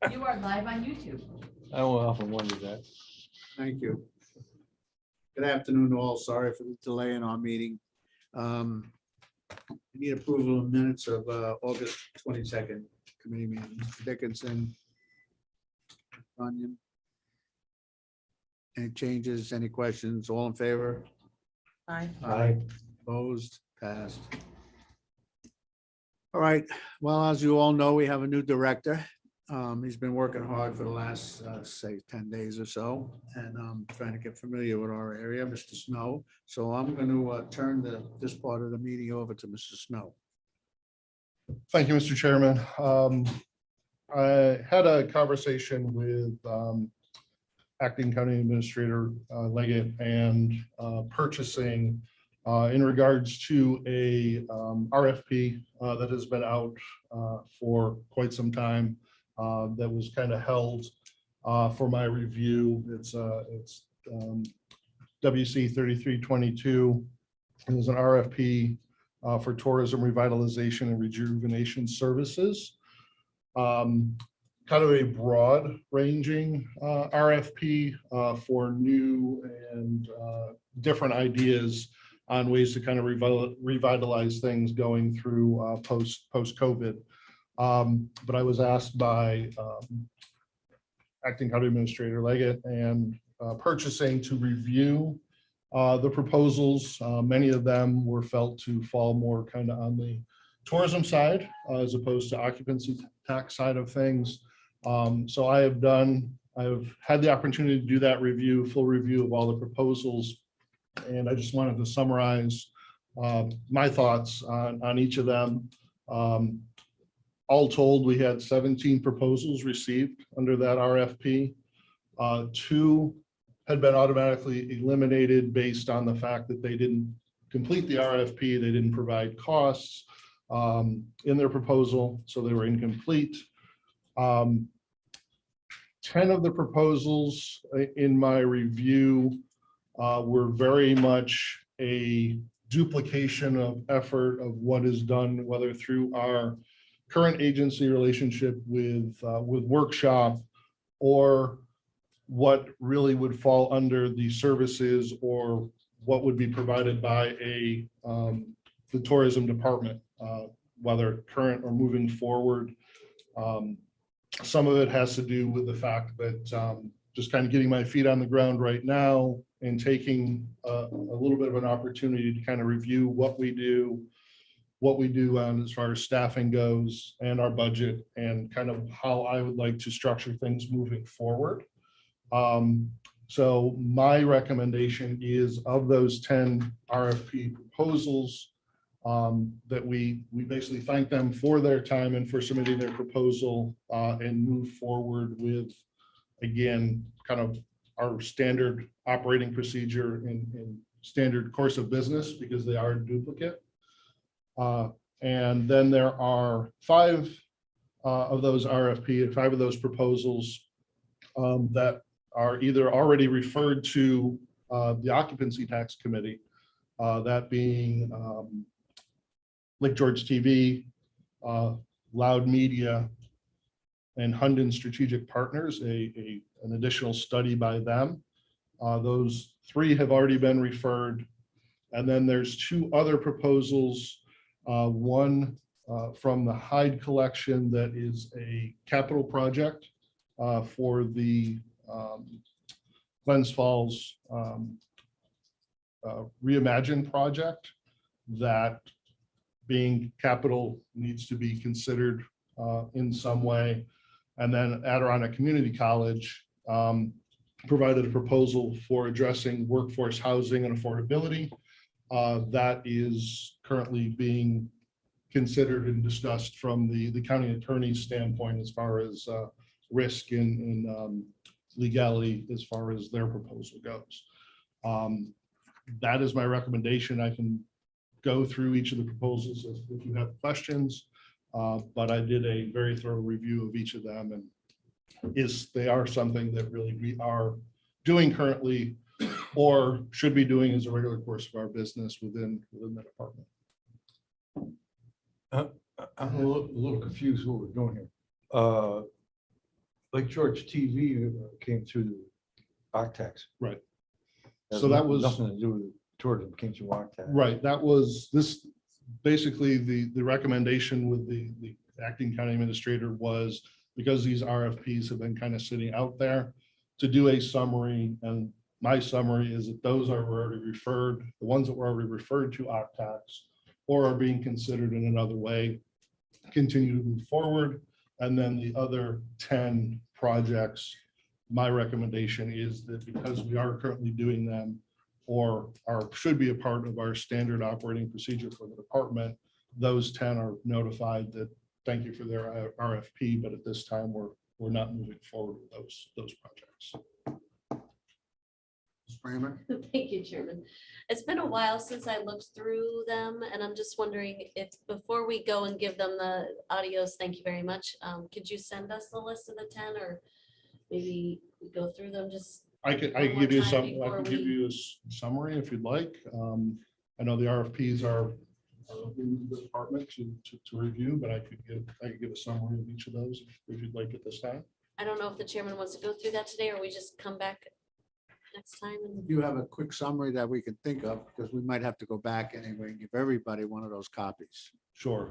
You are live on YouTube. I will often wonder that. Thank you. Good afternoon, all. Sorry for the delay in our meeting. We need approval of minutes of August 22nd committee meeting. Mr. Dickinson. Runyon. Any changes, any questions? All in favor? Aye. Aye. Opposed? Passed. All right. Well, as you all know, we have a new director. He's been working hard for the last, say, 10 days or so, and trying to get familiar with our area, Mr. Snow. So I'm going to turn this part of the meeting over to Mr. Snow. Thank you, Mr. Chairman. I had a conversation with Acting County Administrator Leggett and purchasing in regards to a RFP that has been out for quite some time. That was kind of held for my review. It's WC 3322. It was an RFP for tourism revitalization and rejuvenation services. Kind of a broad ranging RFP for new and different ideas on ways to kind of revitalize things going through post-COVID. But I was asked by Acting County Administrator Leggett and purchasing to review the proposals. Many of them were felt to fall more kind of on the tourism side as opposed to occupancy tax side of things. So I've had the opportunity to do that review, full review of all the proposals. And I just wanted to summarize my thoughts on each of them. All told, we had 17 proposals received under that RFP. 2 had been automatically eliminated based on the fact that they didn't complete the RFP. They didn't provide costs in their proposal, so they were incomplete. 10 of the proposals in my review were very much a duplication of effort of what is done, whether through our current agency relationship with Workshop, or what really would fall under the services or what would be provided by the tourism department, whether current or moving forward. Some of it has to do with the fact that just kind of getting my feet on the ground right now and taking a little bit of an opportunity to kind of review what we do on as far as staffing goes and our budget and kind of how I would like to structure things moving forward. So my recommendation is, of those 10 RFP proposals, that we basically thank them for their time and for submitting their proposal and move forward with, again, kind of our standard operating procedure and standard course of business, because they are duplicate. And then there are 5 of those RFP, 5 of those proposals that are either already referred to the Occupancy Tax Committee, that being Lake George TV, Loud Media, and Hunden Strategic Partners, an additional study by them. Those 3 have already been referred. And then there's 2 other proposals, one from the Hyde Collection that is a capital project for the Glens Falls Reimagine project, that being capital needs to be considered in some way. And then Adirondack Community College provided a proposal for addressing workforce housing and affordability. That is currently being considered and discussed from the county attorney's standpoint as far as risk and legality as far as their proposal goes. That is my recommendation. I can go through each of the proposals if you have questions, but I did a very thorough review of each of them, and they are something that really we are doing currently or should be doing as a regular course of our business within the department. I'm a little confused what we're doing here. Like George TV came through the Octax. Right. Has So that was nothing to do with tourism, came through Octax. right. That was this basically the recommendation with the acting county administrator was because these RFPs have been kind of sitting out there to do a summary. And my summary is that those are already referred, the ones that were already referred to Octax or are being considered in another way, continue to move forward. And then the other 10 projects, my recommendation is that because we are currently doing them or should be a part of our standard operating procedure for the department, those 10 are notified that thank you for their RFP, but at this time we're not moving forward with those projects. Ms. Bramer? Thank you, Chairman. It's been a while since I looked through them, and I'm just wondering if, before we go and give them the audios, thank you very much. Could you send us the list of the 10, or maybe we go through them just? I could One more give you time some, I before could give we- you a summary if you'd like. I know the RFPs are in the department to review, but I could give a summary of each of those if you'd like at this time. I don't know if the chairman wants to go through that today, or we just come back next time. And You have a quick summary that we can think of, because we might have to go back anyway and give everybody one of those copies. Sure.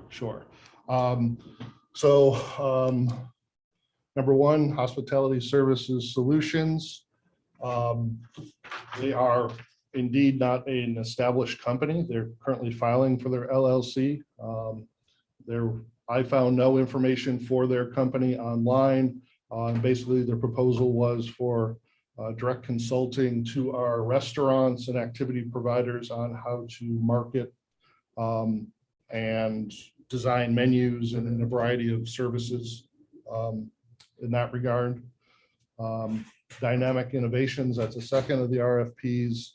Number one, hospitality services solutions. They are indeed not an established company. They're currently filing for their LLC. I found no information for their company online. Basically, their proposal was for direct consulting to our restaurants and activity providers on how to market and design menus and a variety of services in that regard. Dynamic Innovations, that's a second of the RFPs.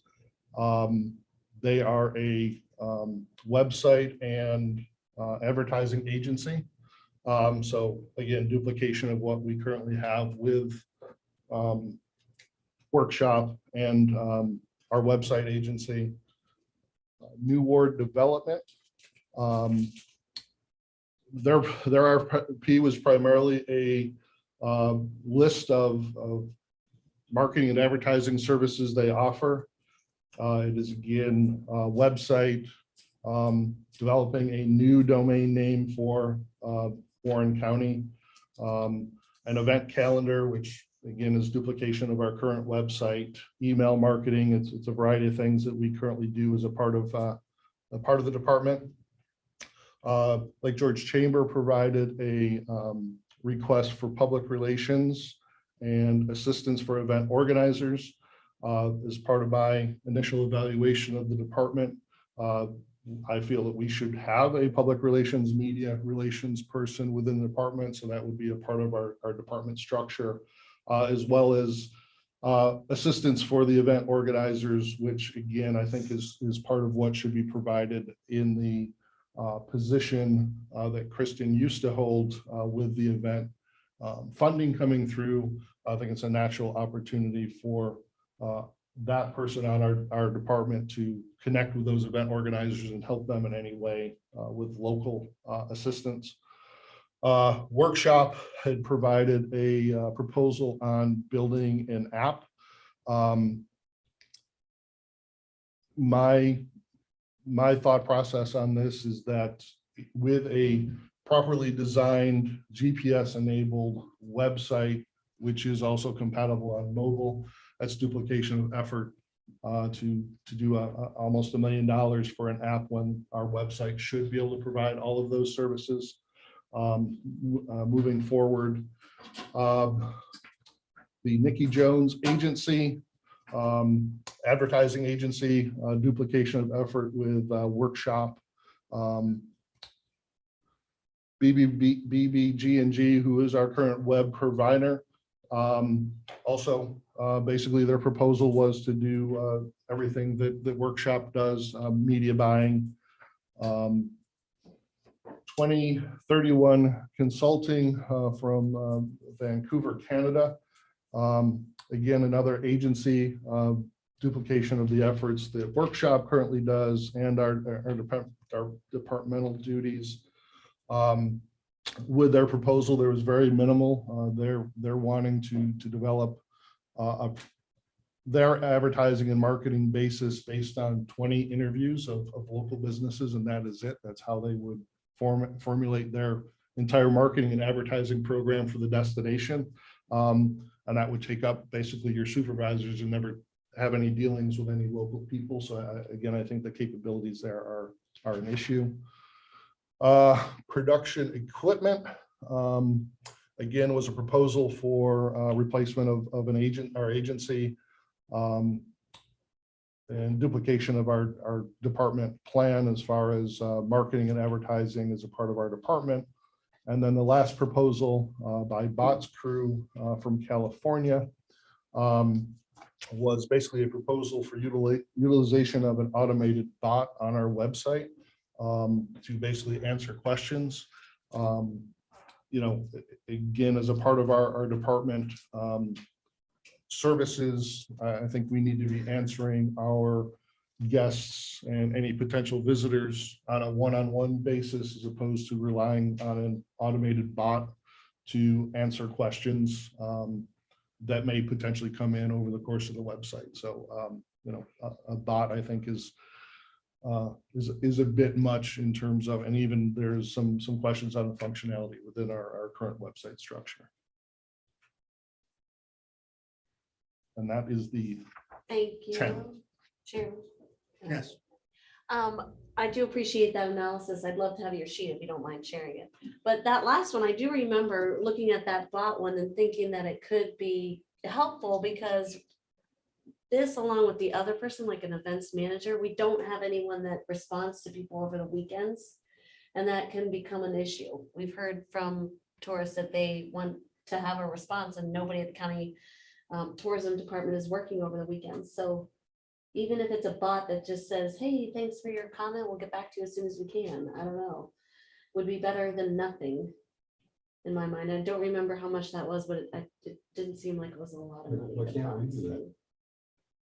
They are a website and advertising agency. So again, duplication of what we currently have with Workshop and our website agency. New Ward Development. Their RFP was primarily a list of marketing and advertising services they offer. It is again a website, developing a new domain name for Warren County, an event calendar, which again is duplication of our current website, email marketing. It's a variety of things that we currently do as a part of the department. Lake George Chamber provided a request for public relations and assistance for event organizers. As part of my initial evaluation of the department, I feel that we should have a public relations, media relations person within the department. So that would be a part of our department structure, as well as assistance for the event organizers, which again, I think is part of what should be provided in the position that Kristen used to hold with the event funding coming through. I think it's a natural opportunity for that person on our department to connect with those event organizers and help them in any way with local assistance. Workshop had provided a proposal on building an app. My thought process on this is that with a properly designed GPS enabled website, which is also compatible on mobile, that's duplication of effort to do almost $1 million for an app when our website should be able to provide all of those services. Moving forward, the Nikki Jones Agency, advertising agency, duplication of effort with Workshop. BBG&G, who is our current web provider. Also, basically their proposal was to do everything that Workshop does, media buying. 2031 Consulting from Vancouver, Canada. Again, another agency, duplication of the efforts that Workshop currently does and our departmental duties. with their proposal, there was very minimal. They're wanting to develop their advertising and marketing basis based on 20 interviews of local businesses, and that is it. That's how they would formulate their entire marketing and advertising program for the destination. And that would take up basically your supervisors and never have any dealings with any local people. So again, I think the capabilities there are an issue. Production equipment, again, was a proposal for replacement of an agent, our agency, and duplication of our department plan as far as marketing and advertising as a part of our department. And then the last proposal by Bot's crew from California was basically a proposal for utilization of an automated bot on our website to basically answer questions. You know, again, as a part of our department services, I think we need to be answering our guests and any potential visitors on a one-on-one basis, as opposed to relying on an automated bot to answer questions that may potentially come in over the course of the website. So, you know, a bot, I think, is a bit much in terms of, and even there's some questions on the functionality within our current website structure. And that is the Thank you. 10. Chair. Yes. I do appreciate that analysis. I'd love to have your sheet if you don't mind sharing it. But that last one, I do remember looking at that bot one and thinking that it could be helpful, because this, along with the other person, like an events manager, we don't have anyone that responds to people over the weekends. And that can become an issue. We've heard from tourists that they want to have a response, and nobody at the county tourism department is working over the weekends. So even if it's a bot that just says, hey, thanks for your comment, we'll get back to you as soon as we can, I don't know, would be better than nothing in my mind. I don't remember how much that was, but it didn't seem like it was a lot of money. Why can't we do that?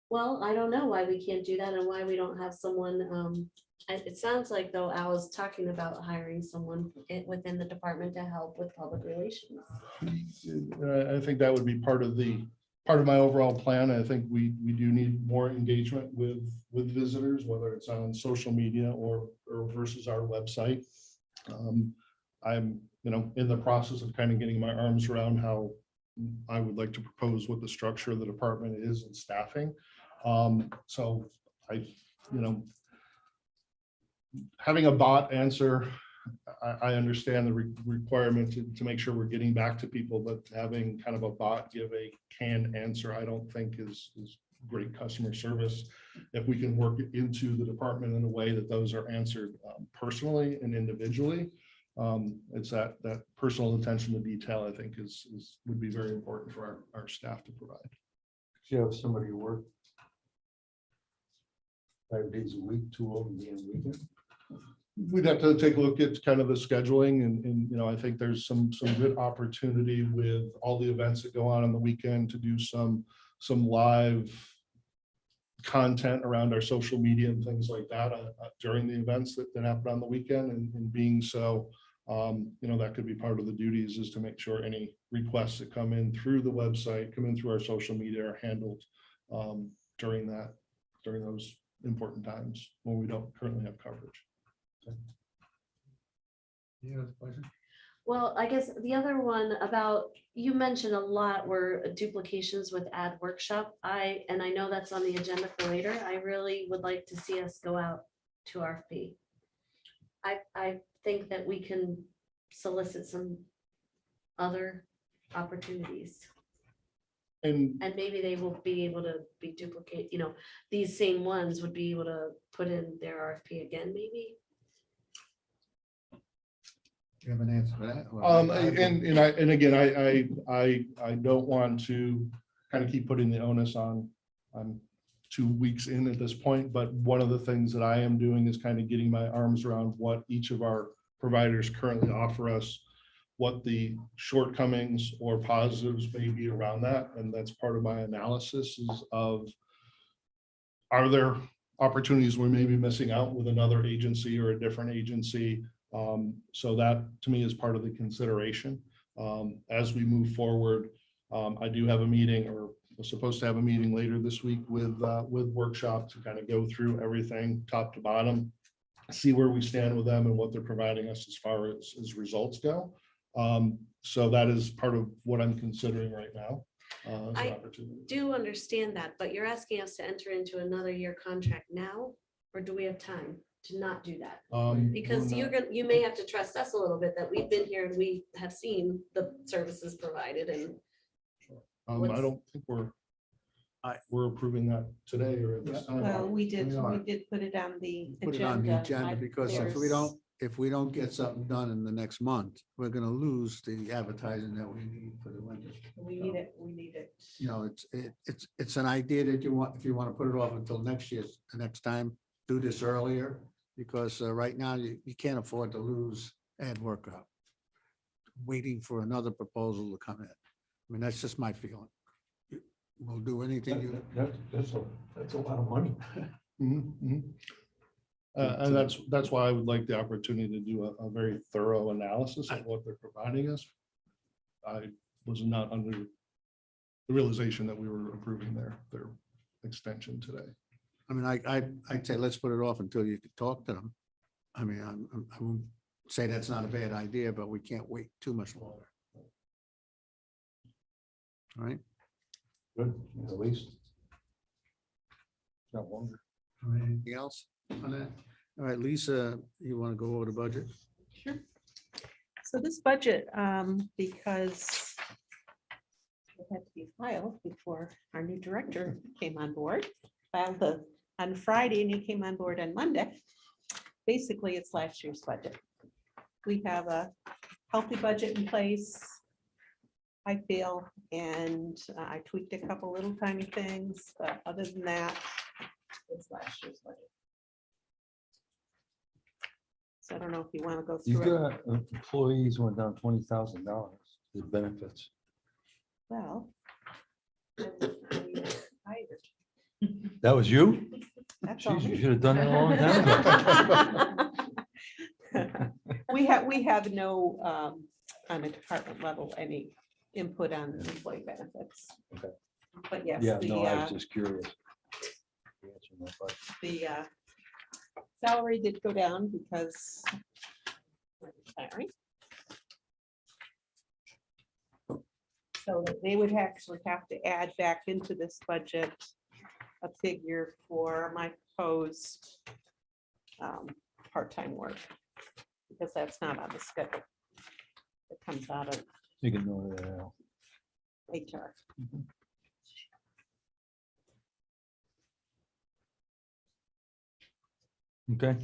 Well, I don't know why we can't do that and why we don't have someone. It sounds like, though, Al was talking about hiring someone within the department to help with public relations. I think that would be part of my overall plan. I think we do need more engagement with visitors, whether it's on social media or versus our website. I'm, you know, in the process of kind of getting my arms around how I would like to propose what the structure of the department is and staffing. So I, you know, having a bot answer, I understand the requirement to make sure we're getting back to people, but having kind of a bot give a canned answer, I don't think is great customer service. If we can work it into the department in a way that those are answered personally and individually, it's that personal attention to detail, I think would be very important for our staff to provide. If you have somebody who work 5 days a week, 2 of them being weekend. We'd have to take a look at kind of the scheduling and you know, I think there's some good opportunity with all the events that go on the weekend to do some live content around our social media and things like that during the events that happen on the weekend. And being so, you know, that could be part of the duties, is to make sure any requests that come in through the website, come in through our social media, are handled during those important times when we don't currently have coverage. Yeah, pleasure. Well, I guess the other one about, you mentioned a lot were duplications with ad workshop. And I know that's on the agenda for later. I really would like to see us go out to RFP. I think that we can solicit some other opportunities. And maybe they will be able to be duplicate, you know, these same ones would be able to put in their RFP again, maybe. You have an answer for that? And again, I don't want to kind of keep putting the onus on 2 weeks in at this point, but one of the things that I am doing is kind of getting my arms around what each of our providers currently offer us, what the shortcomings or positives may be around that. And that's part of my analysis of, are there opportunities we may be missing out with another agency or a different agency So that to me is part of the consideration. As we move forward, I do have a meeting or was supposed to have a meeting later this week with workshop to kind of go through everything top to bottom, see where we stand with them and what they're providing us as far as results go. So that is part of what I'm considering right now. As an opportunity. Do understand that, but you're asking us to enter into another year contract now, or do we have time to not do that? Because you may have to trust us a little bit that we've been here and we have seen the services provided and. I don't think we're approving that today or at this time. Well, we did put it on the Put it on the agenda because if we don't get something done in the next month, we're gonna lose the advertising that we need for the winter. We need it. You know, it's an idea that you want, if you want to put it off until next year, the next time, do this earlier. Because right now you can't afford to lose ad worker waiting for another proposal to come in. I mean, that's just my feeling. We'll do anything you. That's a lot of money. Mhm, mhm. And that's why I would like the opportunity to do a very thorough analysis of what they're providing us. I was not under the realization that we were approving their extension today. I mean, I'd say let's put it off until you can talk to them. I mean, I won't say that's not a bad idea, but we can't wait too much longer. All right. Good, at least. Not longer. All right, anything else on that? All right, Lisa, you want to go over the budget? Sure. So this budget, because it had to be filed before our new director came on board, filed on Friday and he came on board on Monday. Basically, it's last year's budget. We have a healthy budget in place, I feel, and I tweaked a couple little tiny things, but other than that, it's last year's budget. So I don't know if you want to go You through it. got employees went down $20,000, the benefits. Well. I'm hired. That was you? That's all Jeez, you me. should have done that a long time ago. We have no, on a department level, any input on employee benefits. Okay. But yes, Yeah, no, I was just curious. the salary did go down because we're retiring. So they would actually have to add back into this budget a figure for my proposed part-time work, because that's not on the schedule. It comes out of You can know that now. HR. Okay.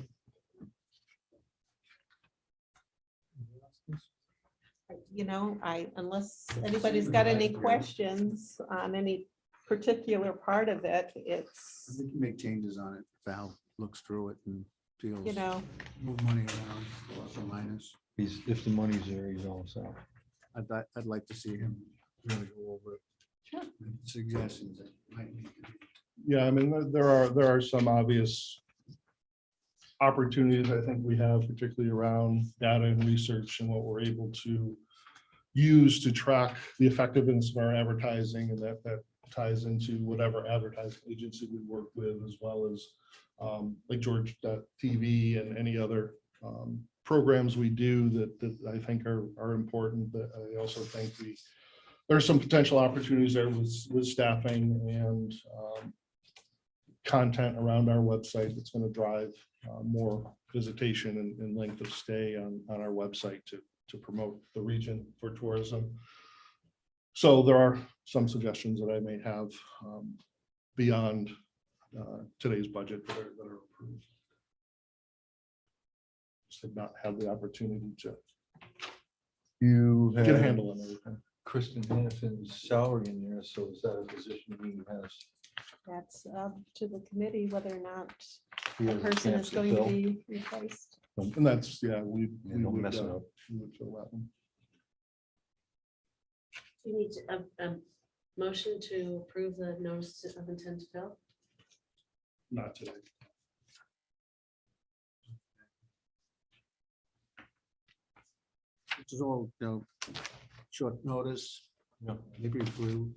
You know, unless anybody's got any questions on any particular part of it, it's, We can make changes on it. Val looks through it and feels. you know, Move money around, plus or minus. If the money's there, he's all set. I'd like to see him really go over it. Sure. Make suggestions that might need to be. Yeah, I mean, there are some obvious opportunities I think we have, particularly around data and research and what we're able to use to track the effectiveness of our advertising, and that ties into whatever advertising agency we work with, as well as like George.tv and any other programs we do that I think are important. But I also think there are some potential opportunities there with staffing and content around our website that's going to drive more visitation and length of stay on our website to promote the region for tourism. So there are some suggestions that I may have beyond today's budget that are approved. Just have not had the opportunity to You get a have handle on everything. Kristen Hannison's salary in there, so is that a position he has? that's up to the committee whether or not he the has a person chance is going to fill? be replaced. And that's, yeah, we don't would mess it up. we would fill that one. You need a motion to approve the notice of intent to fill. Not today. This is all, short notice. Maybe if we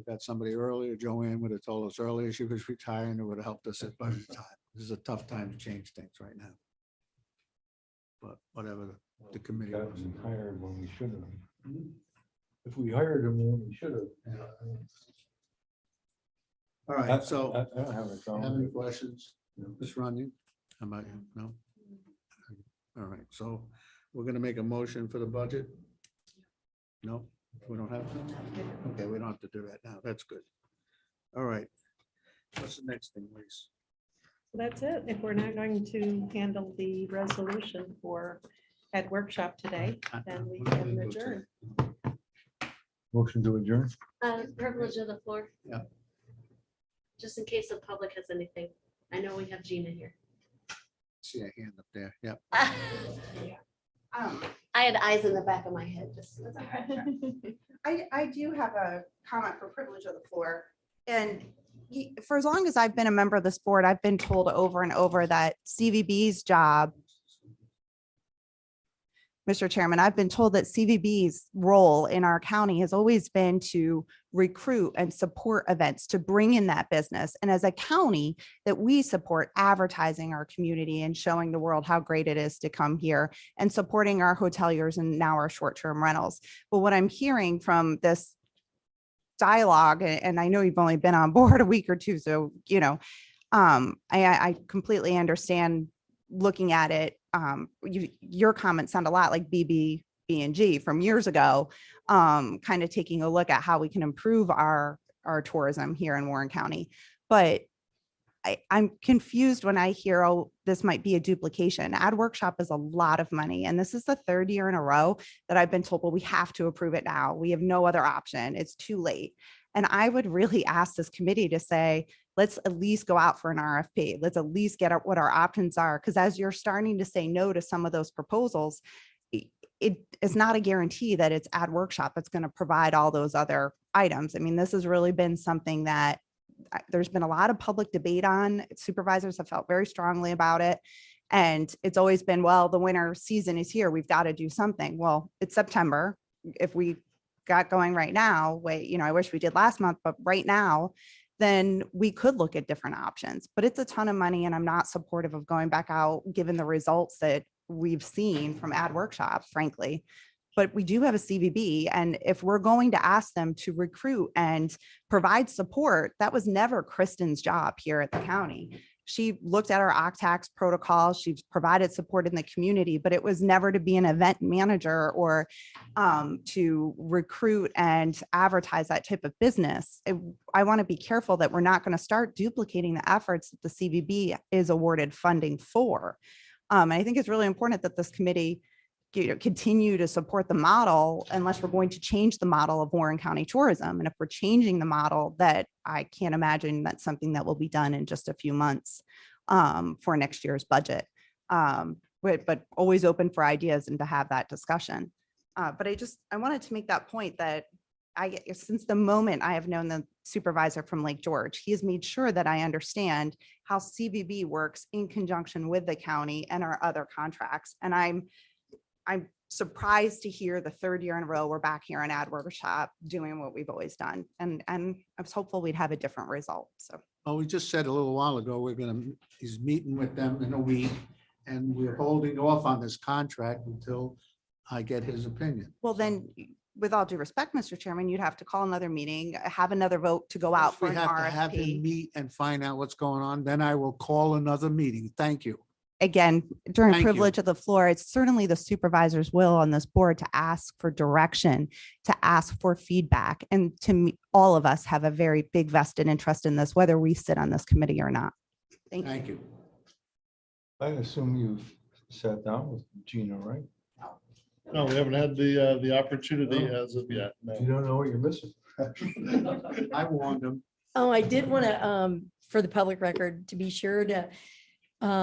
got somebody earlier, Joanne would have told us earlier she was retiring, it would have helped us at budget time. This is a tough time to change things right now. But whatever the committee That was. was hired when we should have. If we hired him when we should have. All right, so I don't have a have problem. any questions? Ms. Runyon? How about you? No? All right, so we're gonna make a motion for the budget? No, we don't have to? Okay, we don't have to do that now. That's good. All right. What's the next thing, Lisa? So that's it. If we're not going to handle the resolution for Ed workshop today, then we can adjourn. Motion to adjourn? Privilege of the floor. Yeah. Just in case the public has anything. I know we have Gina here. See a hand up there. Yep. I had eyes in the back of my head, just. I do have a comment for privilege of the floor. And for as long as I've been a member of this board, I've been told over and over that CVB's job, Mr. Chairman, I've been told that CVB's role in our county has always been to recruit and support events, to bring in that business. And as a county, that we support advertising our community and showing the world how great it is to come here and supporting our hoteliers and now our short-term rentals. But what I'm hearing from this dialogue, and I know you've only been on board a week or two, so, I completely understand looking at it. Your comments sound a lot like BB&G from years ago, kind of taking a look at how we can improve our tourism here in Warren County. But I'm confused when I hear, oh, this might be a duplication. Ad workshop is a lot of money. And this is the third year in a row that I've been told, well, we have to approve it now. We have no other option. It's too late. And I would really ask this committee to say, let's at least go out for an RFP. Let's at least get what our options are. Because as you're starting to say no to some of those proposals, it is not a guarantee that it's ad workshop that's going to provide all those other items. I mean, this has really been something that there's been a lot of public debate on. Supervisors have felt very strongly about it. And it's always been, well, the winter season is here. We've got to do something. Well, it's September. If we got going right now, I wish we did last month, but right now, then we could look at different options. But it's a ton of money, and I'm not supportive of going back out, given the results that we've seen from ad workshop, frankly. But we do have a CVB, and if we're going to ask them to recruit and provide support, that was never Kristen's job here at the county. She looked at our OCTAX protocol, she's provided support in the community, but it was never to be an event manager or to recruit and advertise that type of business. I want to be careful that we're not going to start duplicating the efforts that the CVB is awarded funding for. And I think it's really important that this committee continue to support the model unless we're going to change the model of Warren County tourism. And if we're changing the model, that I can't imagine that's something that will be done in just a few months for next year's budget. But always open for ideas and to have that discussion. But I wanted to make that point that since the moment I have known the supervisor from Lake George, he has made sure that I understand how CVB works in conjunction with the county and our other contracts. And I'm surprised to hear the third year in a row we're back here in ad workshop doing what we've always done. And I was hopeful we'd have a different result. So. Well, we just said a little while ago, he's meeting with them in a week, and we're holding off on this contract until I get his opinion. Well, then, with all due respect, Mr. Chairman, you'd have to call another meeting, have another vote to go out for We an have to have him RFP. meet and find out what's going on. Then I will call another meeting. Thank you. Again, during Thank you. privilege of the floor, it's certainly the supervisor's will on this board to ask for direction, to ask for feedback. And to me, all of us have a very big vested interest in this, whether we sit on this committee or not. Thank you. Thank you. I assume you've sat down with Gina, right? No, we haven't had the opportunity as of yet. no. You don't know what you're missing. I warned him. Oh, I did want to, for the public record, to be sure to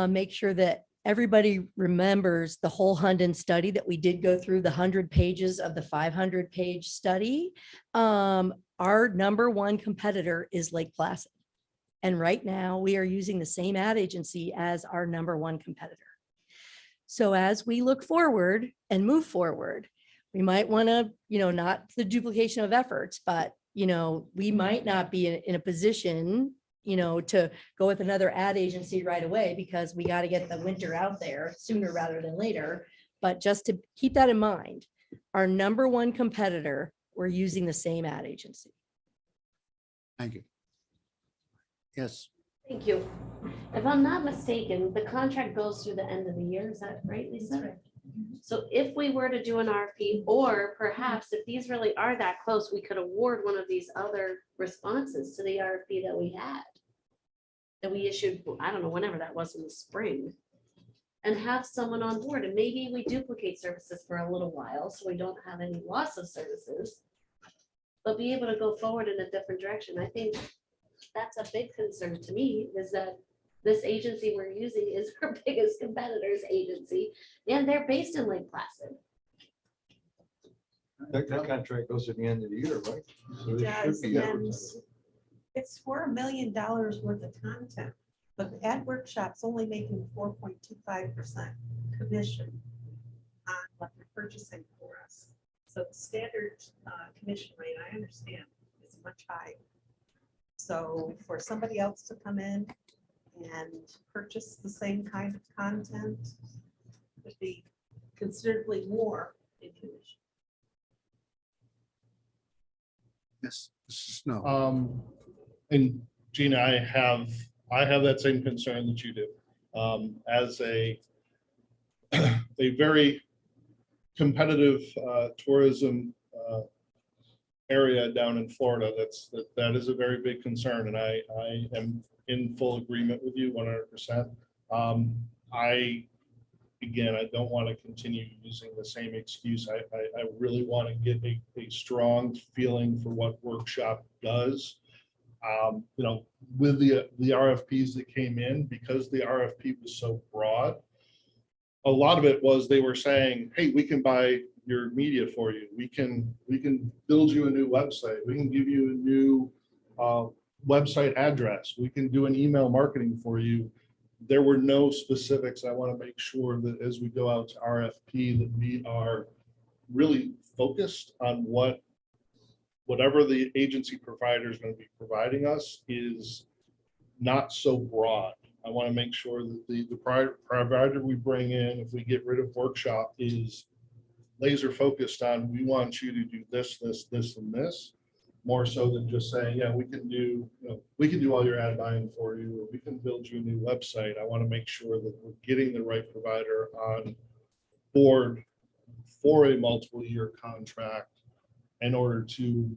make sure that everybody remembers the whole Hunden study, that we did go through the 100 pages of the 500-page study. Our number one competitor is Lake Placid. And right now we are using the same ad agency as our number one competitor. So as we look forward and move forward, we might want to, not the duplication of efforts, but, we might not be in a position, to go with another ad agency right away because we got to get the winter out there sooner rather than later. But just to keep that in mind, our number one competitor, we're using the same ad agency. Thank you. Yes, Thank you. If I'm not mistaken, the contract goes through the end of the year. Is that right, Lisa? So if we were to do an RFP, or perhaps if these really are that close, we could award one of these other responses to the RFP that we had. That we issued, I don't know, whenever that was in the spring. And have someone on board, and maybe we duplicate services for a little while, so we don't have any loss of services. But be able to go forward in a different direction. I think that's a big concern to me, is that this agency we're using is our biggest competitor's agency, and they're based in Lake Placid. That contract goes to the end of the year, right? So It this should does, be and advertised. it's for $1 million worth of content, but the ad workshop's only making 4.25% commission on what they're purchasing for us. So the standard commission rate, I understand, is much higher. So for somebody else to come in and purchase the same kind of content would be considerably more in commission. yes, Mr. Snow. And Gina, I have that same concern that you do. As a very competitive tourism area down in Florida, that is a very big concern, and I am in full agreement with you 100%. Again, I don't want to continue using the same excuse. I really want to get a strong feeling for what workshop does. With the RFPs that came in, because the RFP was so broad, a lot of it was they were saying, hey, we can buy your media for you. We can build you a new website. We can give you a new website address. We can do an email marketing for you. There were no specifics. I want to make sure that as we go out to RFP that we are really focused on whatever the agency provider is going to be providing us is not so broad. I want to make sure that the provider we bring in, if we get rid of workshop, is laser focused on, we want you to do this, this, this, and this, more so than just saying, yeah, we can do all your ad buying for you, or we can build you a new website. I want to make sure that we're getting the right provider on board for a multiple year contract in order to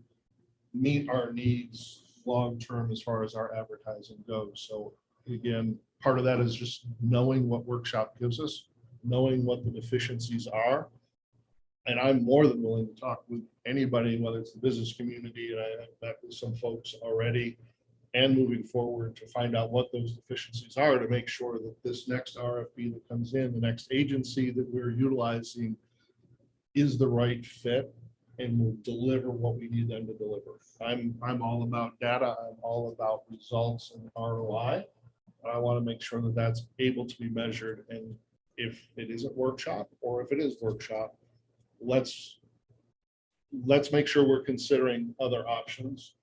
meet our needs long-term as far as our advertising goes. So again, part of that is just knowing what workshop gives us, knowing what the deficiencies are. And I'm more than willing to talk with anybody, whether it's the business community, and I met with some folks already, and moving forward to find out what those deficiencies are to make sure that this next RFP that comes in, the next agency that we're utilizing is the right fit and will deliver what we need them to deliver. I'm all about data. I'm all about results and ROI. I want to make sure that that's able to be measured. And if it isn't workshop, or if it is workshop, let's make sure we're considering other options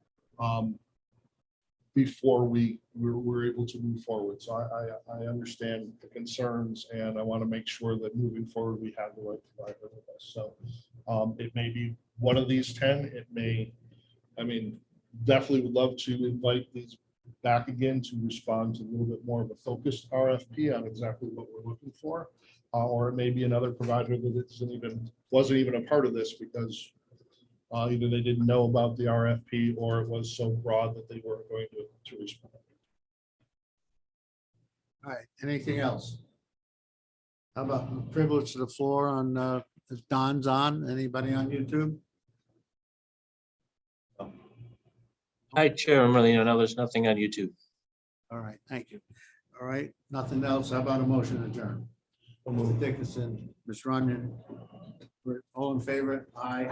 before we're able to move forward. So I understand the concerns, and I want to make sure that moving forward we have the right provider with us. So it may be one of these 10. It may, definitely would love to invite these back again to respond to a little bit more of a focused RFP on exactly what we're looking for. Or it may be another provider that wasn't even a part of this because either they didn't know about the RFP or it was so broad that they weren't going to respond. All right, anything else? How about privilege to the floor on, if Don's on, anybody on YouTube? Hi, Chair Merlino. No, there's nothing on YouTube. All right, thank you. All right, nothing else. How about a motion to adjourn? Mr. Dickinson, Ms. Runyon, all in favor? Aye.